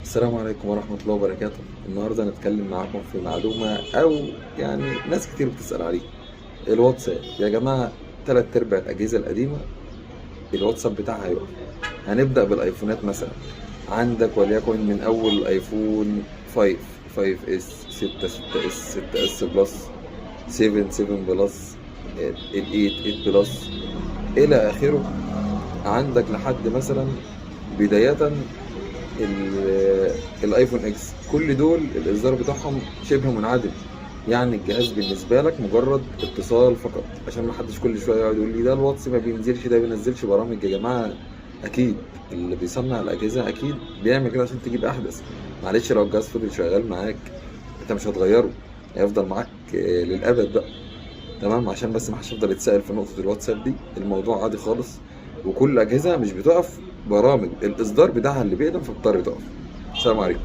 السلام عليكم ورحمة الله وبركاته. النهاردة هنتكلم معاكم في معلومة أو يعني ناس كتير بتسأل عليه. الواتساب يا جماعة، تلات أرباع الأجهزة القديمة الواتساب بتاعها هيقف. هنبدأ بالأيفونات مثلا. عندك وليكن من أول أيفون 5 5S 6 6S 6S بلس 7 7 بلس ال 8 8 بلس إلى آخره. عندك لحد مثلا بداية الايفون اكس، كل دول الاصدار بتاعهم شبه منعدم. يعني الجهاز بالنسبه لك مجرد اتصال فقط، عشان ما حدش كل شويه يقعد يقول لي ده الواتس ما بينزلش، ده بينزلش برامج. يا جماعه اكيد اللي بيصنع الاجهزه اكيد بيعمل كده عشان تجيب احدث. معلش لو الجهاز فضل شغال معاك انت مش هتغيره، هيفضل معاك للابد بقى. تمام، عشان بس ما حدش يفضل يتسأل في نقطه الواتساب دي. الموضوع عادي خالص، وكل اجهزه مش بتقف، برامج الاصدار بتاعها اللي بيقدم فبتضطر تقف. السلام عليكم.